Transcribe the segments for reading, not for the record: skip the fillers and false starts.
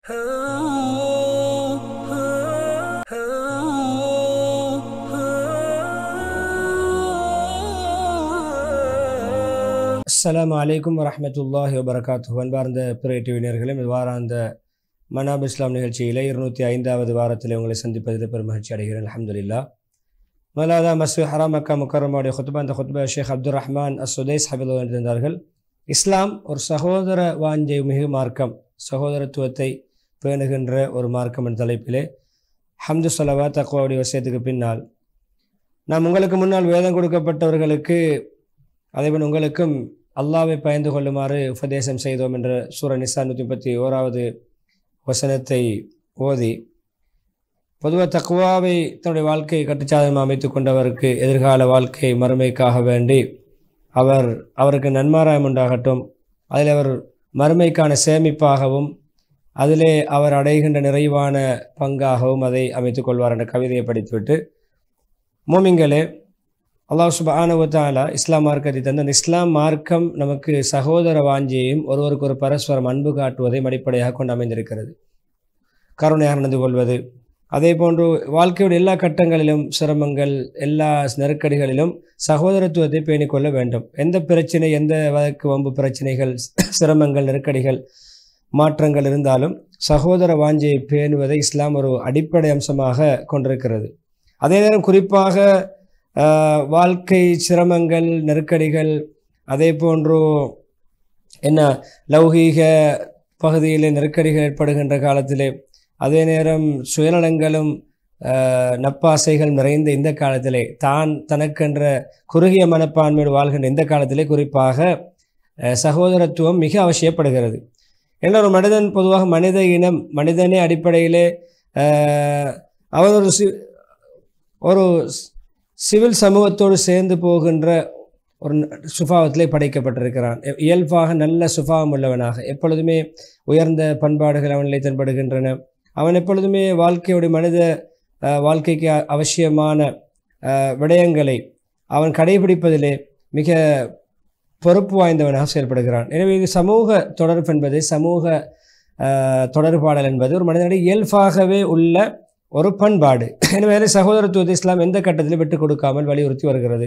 அஸ்ஸலாமு அலைக்கும் வரஹ்மத்துல்லாஹி வபரகாத்துஹு. அன்பார்ந்த பிறை டிவினர்களே, வாராந்த மனாப் இஸ்லாம் நிகழ்ச்சியில் 205வது வாரத்தில் உங்களை சந்திப்பதில் பெரும் மகிழ்ச்சி அடைகிறேன். அல்ஹம்துலில்லாஹ். மலாதா மஸ்ஜித் ஹராம் மக்கா முக்கர்ரமாவுடைய ஹுத்பா, அந்த ஹுத்பா ஷேக் அப்துல் ரஹ்மான் அஸ்-சுதைஸ் ஹபிதுல்லாஹ் இருந்தார்கள். இஸ்லாம் ஒரு சகோதர வாஞ்சை மிகு மார்க்கம், சகோதரத்துவத்தை பேணுகின்ற ஒரு மார்க்கம் என்ற தலைப்பிலே ஹம்து ஸலவா தக்வாவுடைய வசியத்துக்கு பின்னால் நாம் உங்களுக்கு முன்னால் வேதம் கொடுக்கப்பட்டவர்களுக்கு அதேபோல் உங்களுக்கும் அல்லாஹ்வை பயந்து கொள்ளுமாறு உபதேசம் செய்தோம் என்ற சூரா நிசா 131வது வசனத்தை ஓதி, பொதுவாக தக்வாவை தன்னுடைய வாழ்க்கையை கட்டுச்சாதனமாக அமைத்து கொண்டவருக்கு எதிர்கால வாழ்க்கை மறுமைக்காக வேண்டி அவருக்கு நன்மாராயம் உண்டாகட்டும், அதில் அவர் மறுமைக்கான சேமிப்பாகவும் அதிலே அவர் அடைகின்ற நிறைவான பங்காகவும் அதை அமைத்துக் கொள்வார் என்ற கவிதையை படித்துவிட்டு, மூமின்களே, அல்லாஹ் சுப்ஹானஹு வ தஆலா இஸ்லாம் மார்க்கத்தை தந்த அந்த இஸ்லாம் மார்க்கம் நமக்கு சகோதர வாஞ்சியையும் ஒருவருக்கு ஒரு பரஸ்பரம் அன்பு காட்டுவதையும் அடிப்படையாக கொண்டு அமைந்திருக்கிறது. கருணையாக நடந்து கொள்வது, அதே போன்று வாழ்க்கையோட எல்லா கட்டங்களிலும் சிரமங்கள், எல்லா நெருக்கடிகளிலும் சகோதரத்துவத்தை பேணிக்கொள்ள வேண்டும். எந்த பிரச்சனை, எந்த வழக்கு வம்பு பிரச்சனைகள், சிரமங்கள், நெருக்கடிகள், மாற்றங்கள் இருந்தாலும் சகோதர வாஞ்சியை பேணுவதை இஸ்லாம் ஒரு அடிப்படை அம்சமாக கொண்டிருக்கிறது. அதே நேரம் குறிப்பாக வாழ்க்கை சிரமங்கள், நெருக்கடிகள், அதே போன்று லௌகீக பகுதியிலே நெருக்கடிகள் ஏற்படுகின்ற காலத்திலே, அதே நேரம் சுயநலங்களும் நப்பாசைகள் நிறைந்த இந்த காலத்திலே, தனக்கென்ற குறுகிய மனப்பான்மையோடு வாழ்கின்ற இந்த காலத்திலே குறிப்பாக சகோதரத்துவம் மிக அவசியப்படுகிறது. ஏன்னா ஒரு மனிதன், பொதுவாக மனிதனே அடிப்படையிலே அவன் ஒரு சிவில் சமூகத்தோடு சேர்ந்து போகின்ற ஒரு சுபாவத்திலே படைக்கப்பட்டிருக்கிறான். இயல்பாக நல்ல சுபாவம் உள்ளவனாக, எப்பொழுதுமே உயர்ந்த பண்பாடுகள் அவனிலே தென்படுகின்றன. அவன் எப்பொழுதுமே மனித வாழ்க்கைக்கு அவசியமான விடயங்களை அவன் கடைபிடிப்பதிலே மிக பொறுப்பு வாய்ந்தவனாக செயல்படுகிறான். எனவே இது சமூக தொடர்பு என்பது, சமூக தொடர்பாடல் என்பது ஒரு மனிதனுடைய இயல்பாகவே உள்ள ஒரு பண்பாடு. எனவே சகோதரத்துவத்தை இஸ்லாம் எந்த கட்டத்திலும் விட்டுக் கொடுக்காமல் வலியுறுத்தி வருகிறது.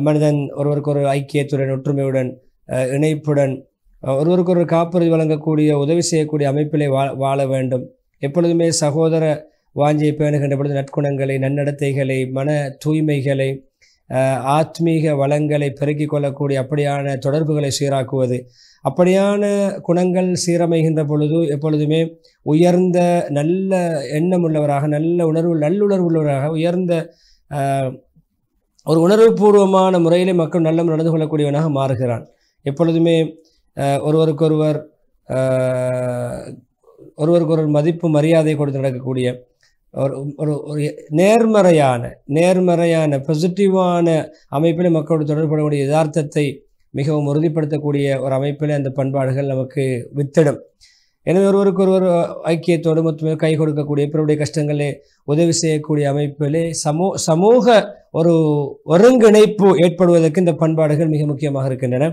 மனிதன் ஒருவருக்கு ஒரு ஐக்கியத்துடன், ஒற்றுமையுடன், இணைப்புடன், ஒருவருக்கு ஒரு காப்புறுதி வழங்கக்கூடிய, உதவி செய்யக்கூடிய அமைப்பிலே வாழ வேண்டும். எப்பொழுதுமே சகோதர வாஞ்சியை பேணுகின்ற பொழுது நற்குணங்களை, நன்னடத்தைகளை, மன தூய்மைகளை, ஆத்மீக வளங்களை பெருக்கிக் கொள்ளக்கூடிய அப்படியான தொடர்புகளை சீராக்குவது, அப்படியான குணங்கள் சீரமைகின்ற பொழுது எப்பொழுதுமே உயர்ந்த நல்ல எண்ணம் உள்ளவராக, நல்லுணர்வு உள்ளவராக, உயர்ந்த ஒரு உணர்வுபூர்வமான முறையிலே மக்கள் நல்ல நடந்து கொள்ளக்கூடியவனாக மாறுகிறான். எப்பொழுதுமே ஒருவருக்கு மதிப்பு மரியாதை கொடுத்து நடக்கக்கூடிய ஒரு நேர்மறையான பாசிட்டிவான அமைப்பில் மக்களோடு தொடர்புடைய யதார்த்தத்தை மிகவும் உறுதிப்படுத்தக்கூடிய ஒரு அமைப்பில் அந்த பண்பாடுகள் நமக்கு வித்திடும். எனவே ஒருவருக்கு ஐக்கியத்தோடு மொத்தமே கை கொடுக்கக்கூடிய, பிறருடைய கஷ்டங்களே உதவி செய்யக்கூடிய அமைப்பிலே சமூக ஒரு ஒருங்கிணைப்பு ஏற்படுவதற்கு இந்த பண்பாடுகள் மிக முக்கியமாக இருக்கின்றன.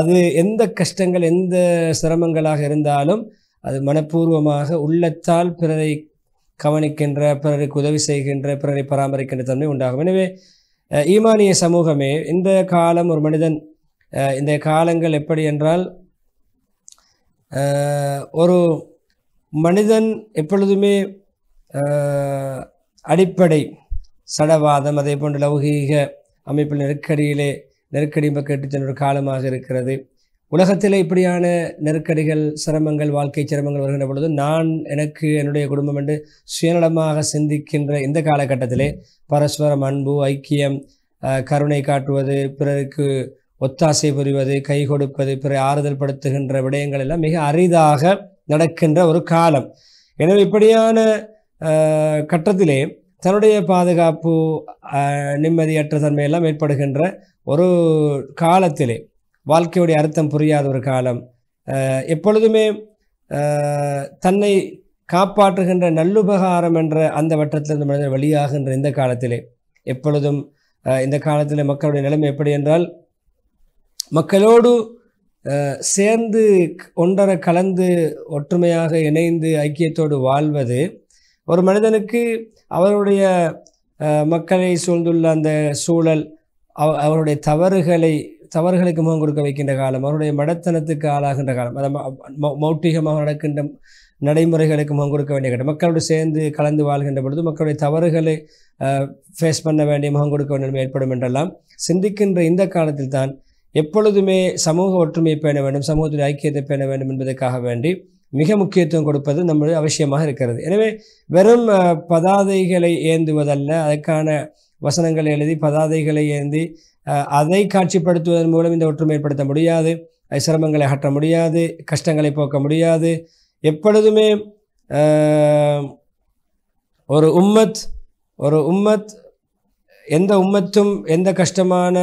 அது எந்த கஷ்டங்கள், எந்த சிரமங்களாக இருந்தாலும் அது மனப்பூர்வமாக உள்ளத்தால் பிறரை கவனிக்கின்ற, பிறருக்கு உதவி செய்கின்ற, பிறரை பராமரிக்கின்ற தன்மை உண்டாகும். எனவே ஈமானிய சமூகமே, இந்த காலம் ஒரு மனிதன், இந்த காலங்கள் எப்படி என்றால், ஒரு மனிதன் எப்பொழுதுமே அடிப்படை சடவாதம், அதே போன்ற லௌகீக அமைப்பில் நெருக்கடி கேட்டு ஒரு காலமாக இருக்கிறது. உலகத்தில் இப்படியான நெருக்கடிகள், சிரமங்கள், வாழ்க்கை சிரமங்கள் வருகின்ற பொழுது எனக்கு என்னுடைய குடும்பம் என்று சுயநலமாக சிந்திக்கின்ற இந்த காலகட்டத்திலே பரஸ்பரம் அன்பு, ஐக்கியம், கருணை காட்டுவது, பிறருக்கு ஒத்தாசை புரிவது, கை கொடுப்பது, பிறரை ஆறுதல் படுத்துகின்ற விடயங்கள் எல்லாம் மிக அரிதாக நடக்கின்ற ஒரு காலம். எனவே இப்படியான கட்டத்திலே தன்னுடைய பாதுகாப்பு, நிம்மதியற்ற தன்மையெல்லாம் ஏற்படுகின்ற ஒரு காலத்திலே, வாழ்க்கையுடைய அர்த்தம் புரியாத ஒரு காலம், எப்பொழுதுமே தன்னை காப்பாற்றுகின்ற நல்லுபகாரம் என்ற அந்த வட்டத்திலிருந்து மனிதர் வெளியாகின்ற இந்த காலத்திலே, எப்பொழுதும் இந்த காலத்தில் மக்களுடைய நிலைமை எப்படி என்றால், மக்களோடு சேர்ந்து ஒன்றரை கலந்து ஒற்றுமையாக இணைந்து ஐக்கியத்தோடு வாழ்வது ஒரு மனிதனுக்கு அவருடைய மக்களை சூழ்ந்துள்ள அந்த சூழல், அவருடைய தவறுகளுக்கு முகம் கொடுக்க வைக்கின்ற காலம், அவருடைய மடத்தனத்துக்கு ஆளாகின்ற காலம், அதை மௌட்டிகமாக நடக்கின்ற நடைமுறைகளுக்கு முகம் கொடுக்க வேண்டிய கட்டம், மக்களோடு சேர்ந்து கலந்து வாழ்கின்ற பொழுது மக்களுடைய தவறுகளை ஃபேஸ் பண்ண வேண்டிய முகம் கொடுக்க வேண்டிய ஏற்படும் என்றெல்லாம் சிந்திக்கின்ற இந்த காலத்தில் தான் எப்பொழுதுமே சமூக ஒற்றுமையை பேண வேண்டும், சமூகத்துடைய ஐக்கியத்தை பேண வேண்டும் என்பதற்காக வேண்டி மிக முக்கியத்துவம் கொடுப்பது நம்முடைய அவசியமாக இருக்கிறது. எனவே வெறும் பதாதைகளை ஏந்துவதல்ல, அதற்கான வசனங்களை எழுதி பதாதைகளை ஏந்தி அதை காட்சிப்படுத்துவதன் மூலம் இந்த ஒற்றுமை ஏற்படுத்த முடியாது, சிரமங்களை அகற்ற முடியாது, கஷ்டங்களை போக்க முடியாது. எப்பொழுதுமே ஒரு உம்மத் எந்த உம்மத்தும் எந்த கஷ்டமான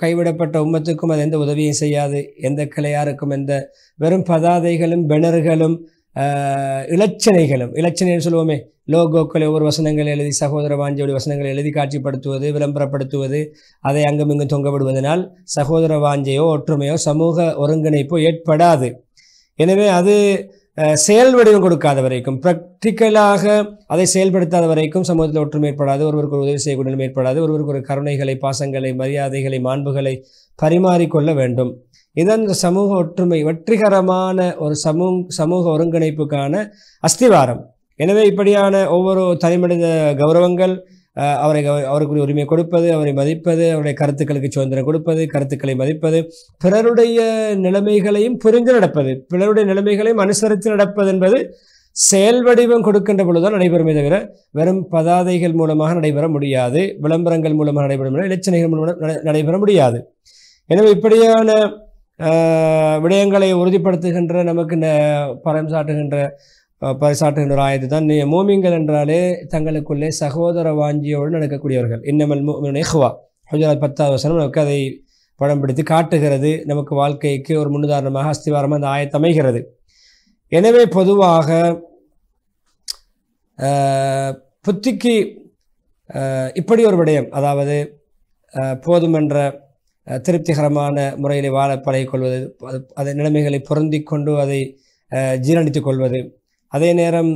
கைவிடப்பட்ட உம்மத்துக்கும் அது எந்த உதவியும் செய்யாது. எந்த கிளையாருக்கும் எந்த வெறும் பதாதைகளும் பெனர்களும் இலச்சனைன்னு சொல்லுவோமே, லோகோக்களை ஒவ்வொரு வசனங்கள் எழுதி சகோதர வாஞ்சையுடைய வசனங்களை எழுதி காட்சிப்படுத்துவது, விளம்பரப்படுத்துவது, அதை அங்கும் இங்கும் தொங்க விடுவதனால் சகோதர வாஞ்சையோ ஒற்றுமையோ சமூக ஒருங்கிணைப்போ ஏற்படாது. எனவே அது செயல் வடிவம் கொடுக்காத வரைக்கும், ப்ராக்டிக்கலாக அதை செயல்படுத்தாத வரைக்கும் சமூகத்தில் ஒற்றுமை ஏற்படாது, ஒருவருக்கு ஒரு உதவி செய்யக்கூடிய ஏற்படாது, ஒருவருக்கு ஒரு கருணைகளை, பாசங்களை, மரியாதைகளை, மாண்புகளை பரிமாறிக்கொள்ள வேண்டும். இதன் சமூக ஒற்றுமை வெற்றிகரமான ஒரு சமூக ஒருங்கிணைப்புக்கான அஸ்திவாரம். எனவே இப்படியான ஒவ்வொரு தனிமனித கௌரவங்கள், அவருக்குரிய உரிமை கொடுப்பது, அவரை மதிப்பது, அவருடைய கருத்துக்களுக்கு சுதந்திரம் கொடுப்பது, கருத்துக்களை மதிப்பது, பிறருடைய நிலைமைகளையும் புரிந்து நடப்பது, பிறருடைய நிலைமைகளையும் அனுசரித்து நடப்பது என்பது செயல் வடிவம் கொடுக்கின்ற பொழுதுதான் நடைபெறுமே தவிர வெறும் பதாதைகள் மூலமாக நடைபெற முடியாது, விளம்பரங்கள் மூலமாக நடைபெற முடியாது, இலச்சனைகள் மூலமாக நடைபெற முடியாது. எனவே இப்படியான விடயங்களை உறுதிப்படுத்துகின்ற, நமக்கு பறைசாட்டுகின்ற ஒரு ஆயத்து தான் மோமின்கள் என்றாலே தங்களுக்குள்ளே சகோதர வாஞ்சியோடு நடக்கக்கூடியவர்கள். இன்னமல் முஃமினூன இஹ்வா, ஹுஜராத் 10வது வசனம் நமக்கு அதை படம் பிடித்து காட்டுகிறது. நமக்கு வாழ்க்கைக்கு ஒரு முன்னுதாரணமாக அஸ்திவாரமாக அந்த ஆயத்து அமைகிறது. எனவே பொதுவாக புத்திக்கு இப்படி ஒரு விடயம், அதாவது போதுமென்ற திருப்திகரமான முறையில் வாழ பழகிக்கொள்வது, அதை நிலைமைகளை பொருந்தி கொண்டு அதை ஜீரணித்துக் கொள்வது, அதே நேரம்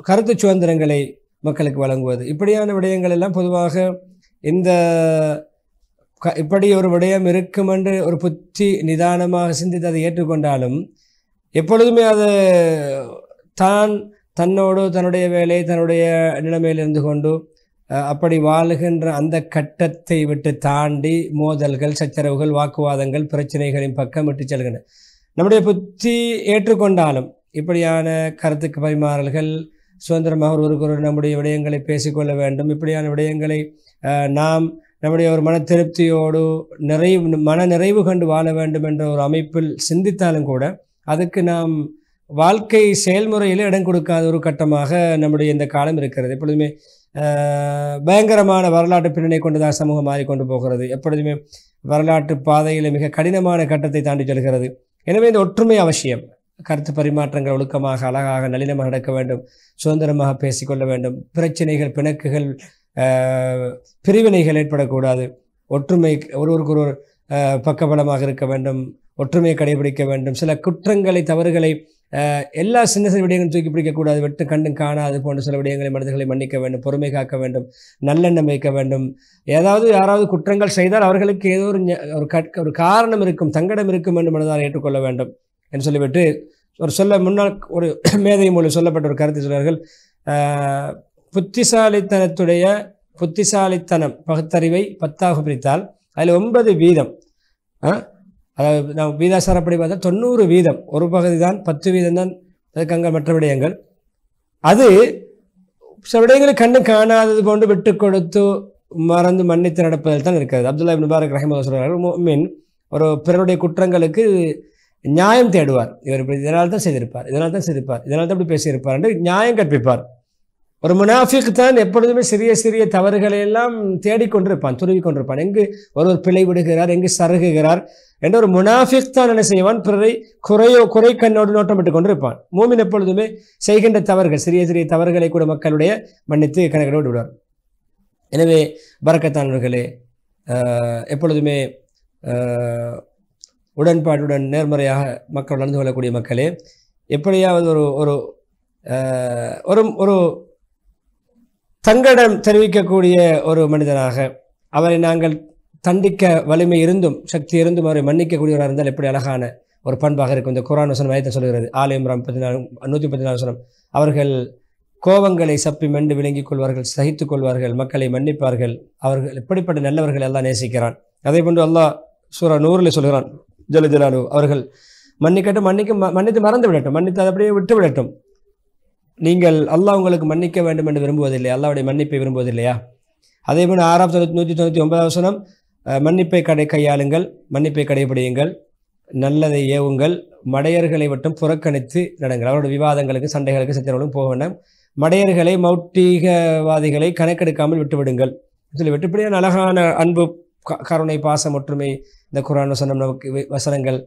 கருத்து சுதந்திரங்களை மக்களுக்கு வழங்குவது, இப்படியான விடயங்கள் எல்லாம் பொதுவாக இப்படி ஒரு விடயம் இருக்கும் என்று ஒரு புத்தி நிதானமாக சிந்தித்து அதை ஏற்றுக்கொண்டாலும் எப்பொழுதுமே அது தன்னோடு தன்னுடைய வேலை தன்னுடைய நிலைமையில் இருந்து கொண்டு அப்படி வாழுகின்ற அந்த கட்டத்தை விட்டு தாண்டி மோதல்கள், சச்சரவுகள், வாக்குவாதங்கள், பிரச்சனைகளின் பக்கம் விட்டு செல்கின்றன. நம்முடைய புத்தி ஏற்றுக்கொண்டாலும் இப்படியான கருத்துக்கு பரிமாறல்கள், சுதந்திரமாக ஒருவருக்கு நம்முடைய விடயங்களை பேசிக்கொள்ள வேண்டும், இப்படியான விடயங்களை நாம் நம்முடைய ஒரு மன திருப்தியோடு மன நிறைவு கண்டு வாழ வேண்டும் என்ற ஒரு அமைப்பில் சிந்தித்தாலும் கூட அதுக்கு நாம் வாழ்க்கை செயல்முறையில் இடம் கொடுக்காத ஒரு கட்டமாக நம்முடைய இந்த காலம் இருக்கிறது. எப்பொழுதுமே பயங்கரமான வரலாற்று பின்னணி கொண்டுதான் சமூகம் மாறிக்கொண்டு போகிறது. எப்பொழுதுமே வரலாற்று பாதையில் மிக கடினமான கட்டத்தை தாண்டி செல்கிறது. எனவே இந்த ஒற்றுமை அவசியம். கருத்து பரிமாற்றங்கள் ஒழுக்கமாக, அழகாக, நளினமாக நடக்க வேண்டும், சுதந்திரமாக பேசிக்கொள்ள வேண்டும், பிரச்சனைகள், பிணக்குகள், பிரிவினைகள் ஏற்படக்கூடாது, ஒற்றுமை ஒருவருக்கு ஒரு பக்கபலமாக இருக்க வேண்டும், ஒற்றுமையை கடைபிடிக்க வேண்டும், சில குற்றங்களை, தவறுகளை, எல்லா சின்ன சில விடயங்களும் தூக்கி பிடிக்கக்கூடாது, வெட்டு கண்டும் காணாது போன்ற சில விடயங்களை, மனிதர்களை மன்னிக்க வேண்டும், பொறுமை காக்க வேண்டும், நல்லெண்ணம் வைக்க வேண்டும். யாராவது குற்றங்கள் செய்தால் அவர்களுக்கு ஏதோ ஒரு காரணம் இருக்கும், தங்கடம் இருக்கும் என்று மனதால் ஏற்றுக்கொள்ள வேண்டும் என்று சொல்லிவிட்டு முன்னால் ஒரு மேதை மூலம் சொல்லப்பட்ட ஒரு கருத்து சொல்வார்கள். புத்திசாலித்தனம் பகுத்தறிவை 10ஆக பிரித்தால் அதில் 9%, அதாவது நாம் வீதாசாரப்படி பார்த்தா 90%, ஒரு பகுதி தான், 10% தான் அதுக்கு மற்ற விடயங்கள். அது சில விடயங்களை கண்டு காணாதது போன்று விட்டு கொடுத்து மறந்து மன்னித்து நடப்பதில் தான் இருக்கிறது. அப்துல்லா இப்னு முபாரக் ரஹிமஹுல்லாஹ் சொல்கிறார்கள், முஃமின் ஒரு பிறருடைய குற்றங்களுக்கு நியாயம் தேடுவார். இவர் இப்படி இதனால் தான் செய்திருப்பார், இதனால் தான் இப்படி பேசியிருப்பார் என்று நியாயம் கற்பிப்பார். ஒரு முனாஃபிக் தான் எப்பொழுதுமே சிறிய சிறிய தவறுகளை எல்லாம் தேடிக்கொண்டிருப்பான், துருவி கொண்டிருப்பான். எங்கு ஒருவர் பிழை விடுகிறார், எங்கு சருகுகிறார் என்ற ஒரு முனாஃபிக் தான் என்ன செய்வான், பிறரை குறை கண்ணோடு நோட்டமிட்டு கொண்டிருப்பான். மூமின் எப்பொழுதுமே செய்கின்ற தவறுகள், சிறிய சிறிய தவறுகளை கூட மக்களுடைய மன்னித்து கணக்கோடு விடுவார். எனவே பரக்கத்தானவர்களே, எப்பொழுதுமே உடன்பாட்டுடன் நேர்மறையாக மக்கள் நடந்து கொள்ளக்கூடிய மக்களே, எப்படியாவது ஒரு ஒரு ஒரு ஒரு தங்கடம் தெரிவிக்கக்கூடிய ஒரு மனிதனாக, அவரை நாங்கள் தண்டிக்க வலிமை இருந்தும் சக்தி இருந்தும் அவரை மன்னிக்கக்கூடியவராக இருந்தால் எப்படி அழகான ஒரு பண்பாக இருக்கும். இந்த குர்ஆன் வசனம் ஆயத்தை சொல்கிறது, ஆல் இம்ரான் 114 வசனம். அவர்கள் கோபங்களை சப்பி மெண்டு விளங்கிக் கொள்வார்கள், சகித்துக் கொள்வார்கள், மக்களை மன்னிப்பார்கள், அவர்கள் எப்படிப்பட்ட நல்லவர்கள் எல்லாம் நேசிக்கிறான். அதே போன்று அல்லாஹ் சூரா 100 சொல்கிறான், ஜல ஜலாலு, அவர்கள் மன்னிக்கட்டும், மன்னித்து மறந்து விடட்டும், மன்னித்து அதை அப்படியே விட்டு விடட்டும். நீங்கள் அல்லாஹ் உங்களுக்கு மன்னிக்க வேண்டும் என்று விரும்புவதில்லை, அல்லாஹ்வுடைய மன்னிப்பை விரும்புவதில்லையா? அதே போன்று 199 வசனம், மன்னிப்பை கையாளுங்கள், மன்னிப்பை கடைபிடியுங்கள், நல்லதை ஏவுங்கள், மடையர்களை மட்டும் புறக்கணித்து நடங்கள். அவருடைய விவாதங்களுக்கு சண்டைகளுக்கு சத்திரங்களும் போக வேண்டாம். மடையர்களை மௌட்டிகவாதிகளை கணக்கெடுக்காமல் விட்டுவிடுங்கள் சொல்லிவிட்டு இப்படியான அழகான அன்பு, கருணை, பாசம், ஒற்றுமை இந்த குர்ஆன் வசனம் நமக்கு வசனங்கள்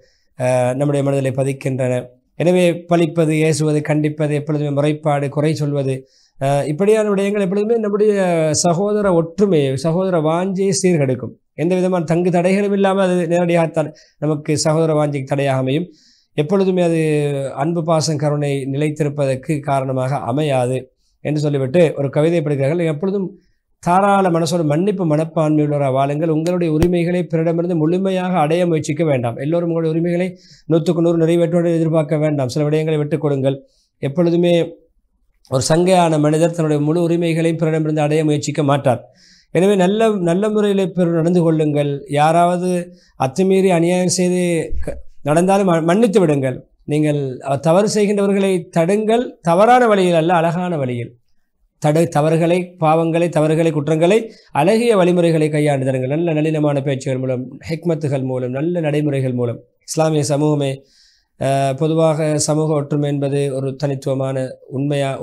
நம்முடைய மனதிலே பதிக்கின்றன. எனவே பழிப்பது, ஏசுவது, கண்டிப்பது, எப்பொழுதுமே முறைப்பாடு, குறை சொல்வது, இப்படியான விடயங்கள் எப்பொழுதுமே நம்முடைய சகோதர ஒற்றுமையை, சகோதர வாஞ்சியை சீர்கெடுக்கும். எந்த விதமான தங்கு தடைகளும் இல்லாமல் அது நேரடியாகத்தான் நமக்கு சகோதர வாஞ்சிக்கு தடையாக அமையும். எப்பொழுதுமே அது அன்பு, பாசம், கருணை நிலைத்திருப்பதற்கு காரணமாக அமையாது என்று சொல்லிவிட்டு ஒரு கவிதை படிக்கிறார்கள். எப்பொழுதும் தாராள மனசோடு மன்னிப்பு மனப்பான்மையுள்ளவராக வாழுங்கள். உங்களுடைய உரிமைகளை பிறரிடமிருந்து முழுமையாக அடைய முயற்சிக்க வேண்டாம். எல்லோரும் உங்களுடைய உரிமைகளை 100க்கு 100 நிறைவேற்றுவதை எதிர்பார்க்க வேண்டாம். சில விடயங்களை விட்டுக் கொடுங்கள். எப்பொழுதுமே ஒரு சங்கையான மனிதர் தன்னுடைய முழு உரிமைகளையும் பிறரிடமிருந்து அடைய முயற்சிக்க மாட்டார். எனவே நல்ல முறையில் நடந்து கொள்ளுங்கள். யாராவது அத்துமீறி அநியாயம் செய்து நடந்தாலும் மன்னித்து விடுங்கள். நீங்கள் தவறு செய்கின்றவர்களை தடுங்கள், தவறான வழியில் அல்ல, அழகான வழியில் தவறுகளை, பாவங்களை, தவறுகளை, குற்றங்களை அழகிய வழிமுறைகளை கையாண்டு தருங்கள். நல்ல நளினமான பேச்சுகள் மூலம், ஹிக்மத்துகள் மூலம், நல்ல நடைமுறைகள் மூலம். இஸ்லாமிய சமூகமே பொதுவாக சமூக ஒற்றுமை என்பது ஒரு தனித்துவமான,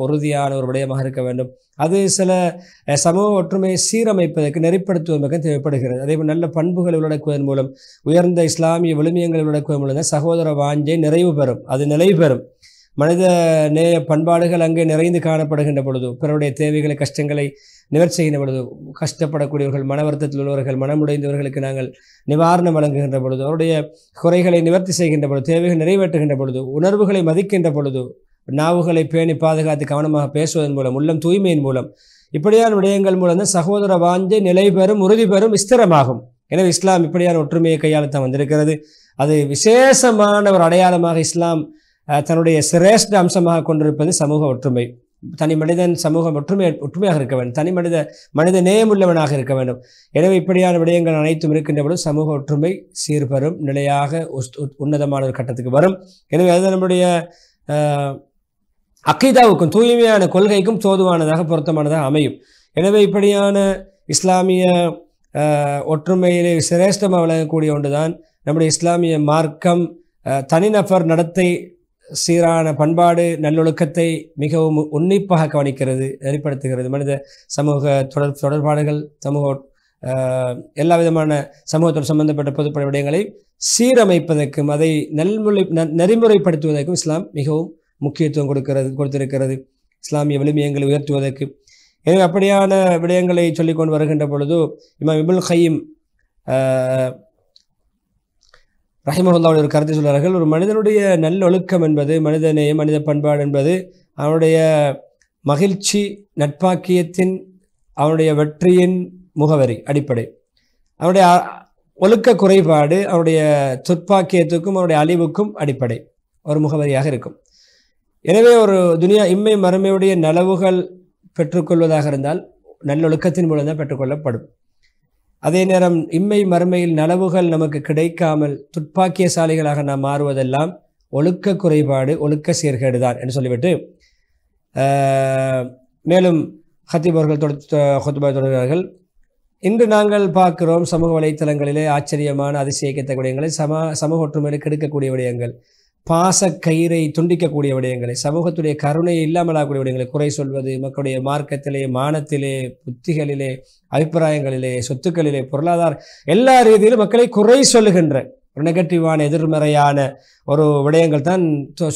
உறுதியான ஒரு விடயமாக இருக்க வேண்டும். அது சில சமூக ஒற்றுமையை சீரமைப்பதற்கு, நெறிப்படுத்துவதற்கு தேவைப்படுகிறது. அதேபோல் நல்ல பண்புகளை உள்ளடக்குவதன் மூலம், உயர்ந்த இஸ்லாமிய விழுமியங்களை உள்ளடக்குவதன் மூலம் சகோதர வாஞ்சை நிறைவு பெறும், அது நிலை பெறும். மனித நேய பண்பாடுகள் அங்கே நிறைந்து காணப்படுகின்ற பொழுது, பிறருடைய தேவைகளை, கஷ்டங்களை நிவர்த்தி செய்கின்ற பொழுது, கஷ்டப்படக்கூடியவர்கள், மன வருத்தத்தில் உள்ளவர்கள், மனமுடைந்தவர்களுக்கு நாங்கள் நிவாரணம் வழங்குகின்ற பொழுது, அவருடைய குறைகளை நிவர்த்தி செய்கின்ற பொழுது, தேவைகள் நிறைவேற்றுகின்ற பொழுது, உணர்வுகளை மதிக்கின்ற பொழுது, நாவுகளை பேணி பாதுகாத்து கவனமாக பேசுவதன் மூலம், உள்ளம் தூய்மையின் மூலம், இப்படியான விடயங்கள் மூலம் தான் சகோதர வாஞ்சை நிலை பெறும், உறுதி பெறும், ஸ்திரமாகும். எனவே இஸ்லாம் இப்படியான ஒற்றுமையை கையாளத்தான் வந்திருக்கிறது. அது விசேஷமான ஒரு அடையாளமாக இஸ்லாம் தன்னுடைய சிரேஷ்ட அம்சமாக கொண்டிருப்பது சமூக ஒற்றுமை. தனி மனிதன் சமூகம் ஒற்றுமையாக இருக்க வேண்டும், மனித நேயமுள்ளவனாக இருக்க வேண்டும். எனவே இப்படியான விடயங்கள் அனைத்தும் இருக்கின்ற பொழுது சமூக ஒற்றுமை சீர்பெறும், நிலையாக உன்னதமான ஒரு கட்டத்துக்கு வரும். எனவே அது நம்முடைய அக்கீதாவுக்கும் தூய்மையான கொள்கைக்கும் தோதுவானதாக, பொருத்தமானதாக அமையும். எனவே இப்படியான இஸ்லாமிய ஒற்றுமையிலே சிரேஷ்டமாக விளங்கக்கூடிய ஒன்றுதான் நம்முடைய இஸ்லாமிய மார்க்கம். தனிநபர் நடத்தை, சீரான பண்பாடு, நல்லொழுக்கத்தை மிகவும் உன்னிப்பாக கவனிக்கிறது, நெறிப்படுத்துகிறது. மனித சமூக தொடர்பாடுகள், எல்லா விதமான சமூகத்தோடு சம்பந்தப்பட்ட பொதுப்பட விடயங்களை சீரமைப்பதற்கும் அதை நெறிமுறைப்படுத்துவதற்கும் இஸ்லாம் மிகவும் முக்கியத்துவம் கொடுத்திருக்கிறது, இஸ்லாமிய விழுமியங்களை உயர்த்துவதற்கு. எனவே அப்படியான விடயங்களை சொல்லிக்கொண்டு வருகின்ற பொழுது இமாம் இப்னுல் கையிம் ரஹிமஹுல்லாஹ் ஒரு கருத்தை சொல்கிறார்கள். ஒரு மனிதனுடைய நல்லொழுக்கம் என்பது, மனிதநேயம், மனித பண்பாடு என்பது அவனுடைய மகிழ்ச்சி, நட்பாக்கியத்தின், அவனுடைய வெற்றியின் முகவரி, அடிப்படை. அவனுடைய ஒழுக்க குறைபாடு அவனுடைய துர்ப்பாக்கியத்துக்கும் அவனுடைய அழிவுக்கும் அடிப்படை, ஒரு முகவரியாக இருக்கும். எனவே ஒரு துனியா இம்மை மறுமையுடைய நலவுகள் பெற்றுக்கொள்வதாக இருந்தால் நல்லொழுக்கத்தின் மூலம் தான் பெற்றுக்கொள்ளப்படும். அதே நேரம் இம்மை மறுமையில் நலவுகள் நமக்கு கிடைக்காமல் துர்ப்பாக்கியசாலிகளாக நாம் மாறுவதெல்லாம் ஒழுக்க குறைபாடு, ஒழுக்க சீர்கேடுதான் என்று சொல்லிவிட்டு மேலும் ஹத்தீப் அவர்கள் ஹுத்பா தொடர்கிறார்கள். இன்று நாங்கள் பார்க்கிறோம் சமூக வலைத்தளங்களிலே ஆச்சரியமான, அதிசயிக்கத்தக்க விடயங்களை, சமூக ஒற்றுமையை கெடுக்கக்கூடிய விடயங்கள், பாச கயிறை துண்டிக்கக்கூடிய விடயங்களை, சமூகத்துடைய கருணையை இல்லாமலாகக்கூடிய விடயங்களை, குறை சொல்வது, மக்களுடைய மார்க்கத்திலே, மானத்திலே, புத்திகளிலே, அபிப்பிராயங்களிலே, சொத்துக்களிலே, பொருளாதார எல்லா ரீதியிலும் மக்களை குறை சொல்லுகின்ற ஒரு நெகட்டிவான, எதிர்மறையான ஒரு விடயங்கள் தான்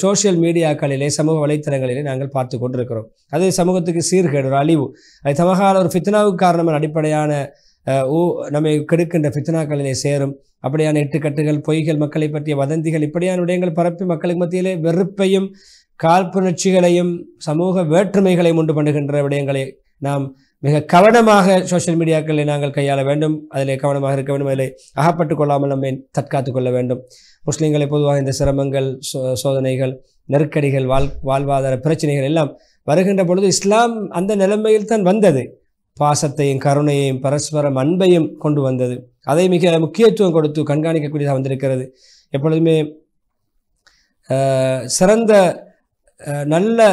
சோசியல் மீடியாக்களிலே, சமூக வலைத்தளங்களிலே நாங்கள் பார்த்து கொண்டிருக்கிறோம். அது சமூகத்துக்கு சீர்கேடு, ஒரு அழிவு. அது சமகால ஒரு ஃபித்னாவுக்கு காரணமான அடிப்படையான நம்மை கெடுக்கின்ற ஃபித்னாக்களிலே சேரும். அப்படியான இட்டுக்கட்டுகள், பொய்கள், மக்களை பற்றிய வதந்திகள், இப்படியான விடயங்கள் பரப்பி மக்களுக்கு மத்தியிலே வெறுப்பையும் காழ்ப்புணர்ச்சிகளையும் சமூக வேற்றுமைகளையும் உண்டு பண்ணுகின்ற விடயங்களை நாம் மிக கவனமாக சோசியல் மீடியாக்களில் நாங்கள் கையாள வேண்டும். அதிலே கவனமாக இருக்க வேண்டும். அதில் அகப்பட்டு கொள்ளாமல் நம்மை தற்காத்து கொள்ள வேண்டும். முஸ்லீம்களை பொதுவாக இந்த சிரமங்கள், சோதனைகள், நெருக்கடிகள், வாழ்வாதார பிரச்சனைகள் எல்லாம் வருகின்ற பொழுது இஸ்லாம் அந்த நிலைமையில் தான் வந்தது. பாசத்தையும் கருணையையும் பரஸ்பரம் அன்பையும் கொண்டு வந்தது. அதை மிக முக்கியத்துவம் கொடுத்து கண்காணிக்கக்கூடியதாக வந்திருக்கிறது. எப்பொழுதுமே சிறந்த நல்ல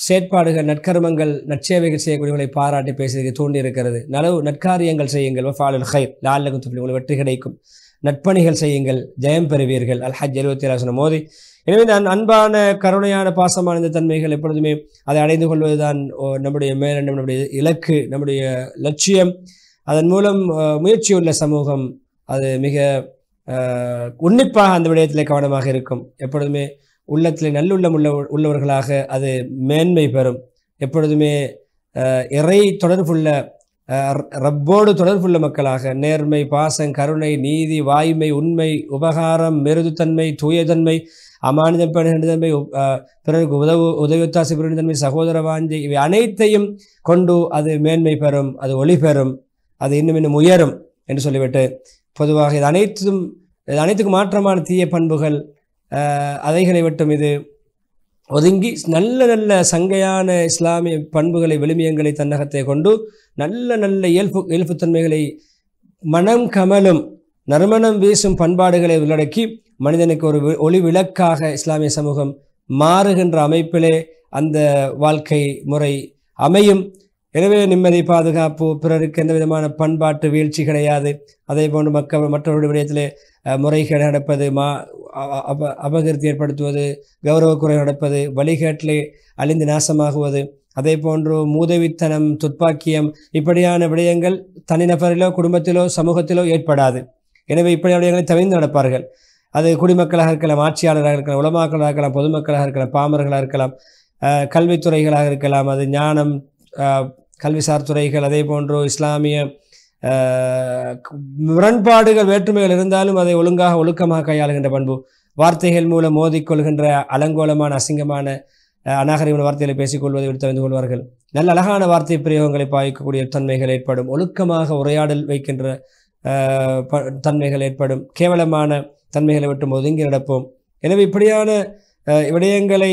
செயற்பாடுகள், நற்கர்மங்கள், நற்சேவைகள் செய்யக்கூடியவர்களை பாராட்டி பேசுவதற்கு தூண்டி இருக்கிறது. நற்காரியங்கள் செய்யுங்கள், வஃபாலுல் ஹைர் லஅல்லகும் துஃப்லிஹூன், உங்களுக்கு வெற்றி கிடைக்கும். நட்பணிகள் செய்யுங்கள், ஜெயம் பெறுவீர்கள். அல்-ஹஜ் 77 மோதி. எனவே நான் அன்பான கருணையான பாசமான இந்த தன்மைகள் எப்பொழுதுமே அதை அடைந்து கொள்வதுதான் நம்முடைய மேலெண்ணம், நம்முடைய இலக்கு, நம்முடைய லட்சியம். அதன் மூலம் முயற்சியுள்ள சமூகம் அது மிக உன்னிப்பாக அந்த விடயத்திலே கவனமாக இருக்கும். எப்பொழுதுமே உள்ளத்திலே நல்லுள்ளம் உள்ளவர்களாக அது மேன்மை பெறும். எப்பொழுதுமே இறை தொடர்புள்ள ரப்போடு தொடர்புள்ள மக்களாக நேர்மை, பாசம், கருணை, நீதி, வாய்மை, உண்மை, உபகாரம், மெருதுத்தன்மை, தூயதன்மை, அமானிதம் பேணுகின்றதன்மை, பிறருக்கு உதவித்தாசி புரிந்தன்மை, சகோதர வாஞ்சி, இவை அனைத்தையும் கொண்டு அது மேன்மை பெறும், அது ஒளி பெறும், அது இன்னும் உயரும் என்று சொல்லிவிட்டு பொதுவாக இது அனைத்துக்கும் மாற்றமான தீய பண்புகள் அதைகளை விட்டும் இது ஒதுங்கி நல்ல நல்ல சங்கையான இஸ்லாமிய பண்புகளை, விழுமியங்களை தன்னகத்தை கொண்டு நல்ல நல்ல இயல்புத்தன்மைகளை, மனம் கமலும் நறுமணம் வீசும் பண்பாடுகளை உள்ளடக்கி மனிதனுக்கு ஒரு ஒளி விளக்காக இஸ்லாமிய சமூகம் மாறுகின்ற அமைப்பிலே அந்த வாழ்க்கை முறை அமையும். எனவே நிம்மதி, பாதுகாப்பு, பிறருக்கு எந்த விதமான பண்பாட்டு வீழ்ச்சி கிடையாது. அதே போன்று மற்றவருடைய விடயத்திலே முறைகேடு நடப்பது, அபகீர்த்தி ஏற்படுத்துவது, கௌரவக்குறை நடப்பது, வழிகேட்டிலே அழிந்து நாசமாகுவது, அதே போன்று மூதவித்தனம், துப்பாக்கியம், இப்படியான விடயங்கள் தனிநபரிலோ குடும்பத்திலோ சமூகத்திலோ ஏற்படாது. எனவே இப்படியான விடயங்களை தவிர்த்து நடப்பார்கள். அது குடிமக்களாக இருக்கலாம், ஆட்சியாளராக இருக்கலாம், உலமாக்களாக இருக்கலாம், பொதுமக்களாக இருக்கலாம், பாமர்களாக இருக்கலாம், கல்வித்துறைகளாக இருக்கலாம், அது ஞானம் கல்விசார் துறைகள், அதே போன்று இஸ்லாமிய முரண்பாடுகள், வேற்றுமைகள் இருந்தாலும் அதை ஒழுக்கமாக கையாளுகின்ற பண்பு, வார்த்தைகள் மூலம் மோதிக்கொள்கின்ற அலங்கோலமான அசிங்கமான அநாகரிகமான வார்த்தைகளை பேசிக்கொள்வதை விட்டு தெரிந்து கொள்வார்கள். நல்ல அழகான வார்த்தை பிரயோகங்களை பாய்க்கக்கூடிய தன்மைகள் ஏற்படும். ஒழுக்கமாக உரையாடல் வைக்கின்ற தன்மைகள் ஏற்படும். கேவலமான தன்மைகளை விட்டு ஒதுங்கி நடப்போம். எனவே இப்படியான விடயங்களை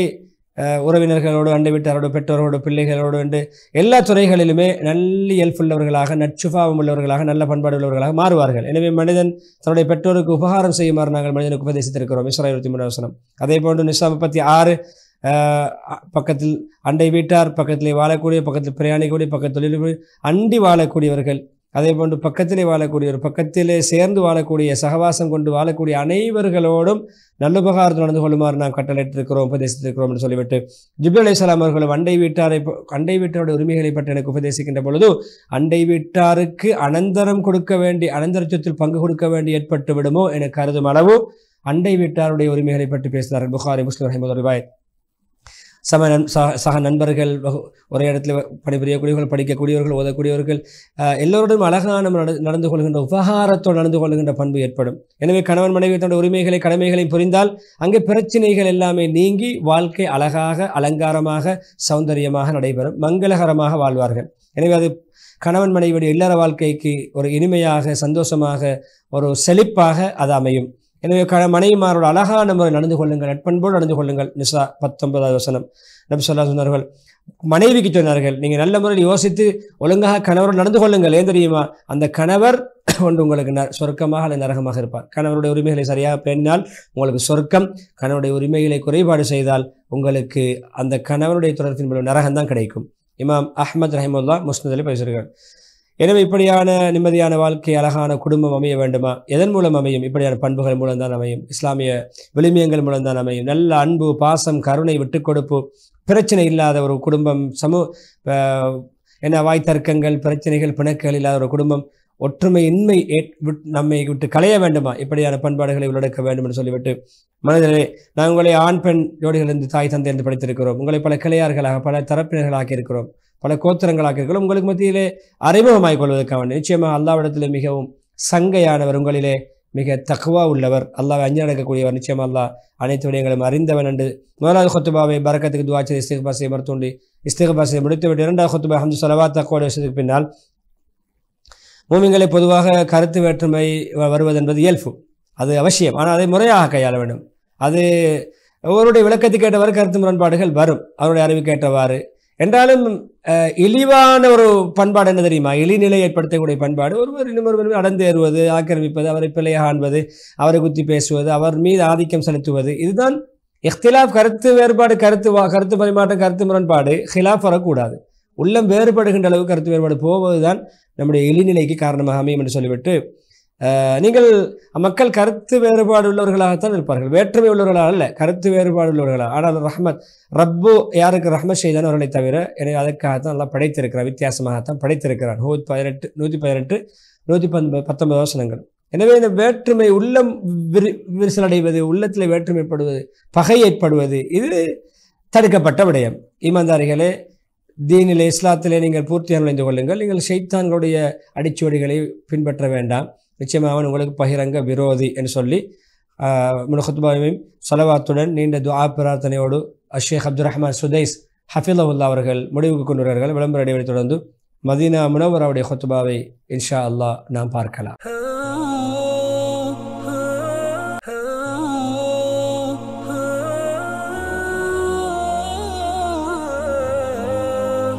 உறவினர்களோடு, அண்டை வீட்டாரோடு, பெற்றோரோடு, பிள்ளைகளோடு என்று எல்லா துறைகளிலுமே நல்ல இயல்புள்ளவர்களாக, நட்சுபாவம் உள்ளவர்களாக, நல்ல பண்பாடு உள்ளவர்களாக மாறுவார்கள். எனவே மனிதன் தன்னுடைய பெற்றோருக்கு உபகாரம் செய்யுமாறு நாங்கள் மனிதனுக்கு உபதேசித்திருக்கிறோம். இஸ்ரா 23 அதே போன்று நிசா 36 பக்கத்தில் அண்டை வீட்டார், பக்கத்திலே வாழக்கூடிய, பக்கத்தில் பிரயாணிக்கூடிய, பக்கத்தில் அண்டி வாழக்கூடியவர்கள், அதே போன்று பக்கத்திலே வாழக்கூடியவர், பக்கத்திலே சேர்ந்து வாழக்கூடிய, சகவாசம் கொண்டு வாழக்கூடிய அனைவர்களோடும் நல்லுபகாரத்தில் நடந்து கொள்ளுமாறு நாம் கட்டளையிட்டிருக்கிறோம், உபதேசித்திருக்கிறோம் என்று சொல்லிவிட்டு ஜிப்ரீல் அலைஹிஸ்ஸலாம் அவர்களும் அண்டை வீட்டாருடைய உரிமைகளை பற்றி எனக்கு உபதேசிக்கின்ற பொழுது அண்டை வீட்டாருக்கு அனந்தரம் கொடுக்க வேண்டி, அனந்தரச்சத்தில் பங்கு கொடுக்க வேண்டி ஏற்பட்டு விடுமோ என கருதும் அளவு அண்டை வீட்டாருடைய உரிமைகளை பற்றி பேசினார்கள். புகாரி, முஸ்லிம் ரஹிமத்துல்லாஹி ரிவாயத். சக நண்பர்கள், ஒரே இடத்துல பணிபுரியக்கூடியவர்கள், படிக்கக்கூடியவர்கள், ஓதக்கூடியவர்கள் எல்லோருடன் அழகான நடந்து கொள்கின்ற, உபகாரத்தோடு நடந்து கொள்கின்ற பண்பு ஏற்படும். எனவே கணவன் மனைவி தன்னுடைய உரிமைகளை, கடமைகளை புரிந்தால் அங்கே பிரச்சனைகள் எல்லாமே நீங்கி வாழ்க்கை அழகாக, அலங்காரமாக, சௌந்தரியமாக நடைபெறும், மங்களகரமாக வாழ்வார்கள். எனவே அது கணவன் மனைவியுடைய இல்லற வாழ்க்கைக்கு ஒரு இனிமையாக, சந்தோஷமாக, ஒரு செழிப்பாக அது அமையும். எனவே மனைவிமாரோட அழகான முறை நடந்து கொள்ளுங்கள், நட்பண்போடு நடந்து கொள்ளுங்கள். நிசா 19 நபி ஸல்லல்லாஹு அலைஹி அவர்கள் மனைவிக்கு சொன்னார்கள், நீங்கள் நல்ல முறையில் யோசித்து ஒழுங்காக கணவரோடு நடந்து கொள்ளுங்கள். ஏன் தெரியுமா? அந்த கணவர் ஒன்று உங்களுக்கு சொர்க்கமாக அல்லது நரகமாக இருப்பார். கணவருடைய உரிமைகளை சரியாக பேணினால் உங்களுக்கு சொர்க்கம், கணவருடைய உரிமைகளை குறைபாடு செய்தால் உங்களுக்கு அந்த கணவனுடைய தொடர்பின் நரகம்தான் கிடைக்கும். இமாம் அஹ்மத் ரஹிமத்துல்லாஹ் முஸ்னதிலே பேசுகிறார். எனவே இப்படியான நிம்மதியான வாழ்க்கை, அழகான குடும்பம் அமைய வேண்டுமா? எதன் மூலம் அமையும்? இப்படியான பண்புகள் மூலம்தான் அமையும். இஸ்லாமிய விழுமியங்கள் மூலம்தான் அமையும். நல்ல அன்பு, பாசம், கருணை, விட்டுக் கொடுப்பு, பிரச்சனை இல்லாத ஒரு குடும்பம், வாய் தர்க்கங்கள், பிரச்சனைகள், பிணக்குகள் இல்லாத ஒரு குடும்பம், ஒற்றுமையின்மை நம்மை விட்டு களைய வேண்டுமா? இப்படியான பண்பாடுகளை உள்ளடக்க வேண்டும் என்று சொல்லிவிட்டு, மனிதர்களே, நான் உங்களை ஆண் பெண் ஜோடிகளிலிருந்து, தாய் தந்தையிலிருந்து படித்திருக்கிறோம். உங்களை பல கிளையார்களாக, பல தரப்பினர்களாக இருக்கிறோம், பல கோத்திரங்களாக இருக்கிறோம். உங்களுக்கு மத்தியிலே அறிமுகமாகிக் கொள்வதற்காக நிச்சயமாக அல்லாஹ்விடத்திலே மிகவும் சங்கையானவர், உங்களிலே மிக தக்வா உள்ளவர், அல்லாஹ் அஞ்சு நடக்கக்கூடியவர், நிச்சயம் அல்லாஹ் அனைத்து விடயங்களும் அறிந்தவன் என்று முதலாவது ஹுத்துபாவை பரக்கத்துக்கு துஆ செய்து இஸ்திக்பார் செய்ய மறுத்தோண்டி இஸ்திக்பார் செய்ய முடித்துவிட்டு இரண்டாவது ஹுத்துபா ஹம்து ஸலவாத் தக்வா விஷயத்துக்கு பின்னால் மூமின்களை பொதுவாக கருத்து வேற்றுமை வருவது என்பது இயல்பு, அது அவசியம். ஆனால் அதை முறையாக கையாள வேண்டும். அது ஒவ்வொருடைய விளக்கத்துக்கு ஏற்றவாறு கருத்து முரண்பாடுகள் வரும், அவருடைய அறிவுக்கு ஏற்றவாறு. என்றாலும் இழிவான ஒரு பண்பாடு என்ன தெரியுமா? இழிநிலை ஏற்படுத்தக்கூடிய பண்பாடு. ஒருவர் இன்னொருவர் அடந்தேறுவது, ஆக்கிரமிப்பது, அவரை பிள்ளையாக காண்பது, அவரை குத்தி பேசுவது, அவர் மீது ஆதிக்கம் செலுத்துவது, இதுதான் இஃப்திலாப். கருத்து வேறுபாடு, கருத்து பரிமாற்றம், கருத்து முரண்பாடு, ஹிலாப் வரக்கூடாது. உள்ளம் வேறுபடுகின்ற அளவு கருத்து வேறுபாடு போவதுதான் நம்முடைய இழிநிலைக்கு காரணமாக அமையும் என்று சொல்லிவிட்டு, நீங்கள் மக்கள் கருத்து வேறுபாடு உள்ளவர்களாகத்தான் இருப்பார்கள், வேற்றுமை உள்ளவர்களாக அல்ல, கருத்து வேறுபாடு உள்ளவர்களாக. ஆனால் ரப்பு யாருக்கு ரஹ்மத் செய்தான் அவர்களை தவிர, எனவே அதற்காகத்தான் நல்லா படைத்திருக்கிறார், வித்தியாசமாகத்தான் படைத்திருக்கிறார். 118, 119 வசனங்கள். எனவே இந்த வேற்றுமை, உள்ளம் விரிசலடைவது, உள்ளத்தில் வேற்றுமைப்படுவது, பகை ஏற்படுவது, இது தடுக்கப்பட்ட விடயம். ஈமான்தாரிகளே, தீனிலே இஸ்லாத்திலே நீங்கள் பூர்த்தியாக நுழைந்து கொள்ளுங்கள். நீங்கள் ஷைத்தான்களுடைய அடிச்சுவடிகளை பின்பற்ற வேண்டாம். நிச்சயமாக அவன் உங்களுக்கு பகிரங்க விரோதி என்று சொல்லி முனஹுத்பாவையும் ஸலவாத்துடன் நீண்ட துஆ பிரார்த்தனையோடு ஷேக் அப்துல் ரஹ்மான் சுதைஸ் ஹஃபிலஹுல்லா அவர்கள் முடிவுக்கு கொண்டு வருகிறார்கள். விளம்பர இடைவெளி தொடர்ந்து மதீனா முனவராவுடைய ஹுத்பாவை இன்ஷா அல்லாஹ் நாம் பார்க்கலாம்.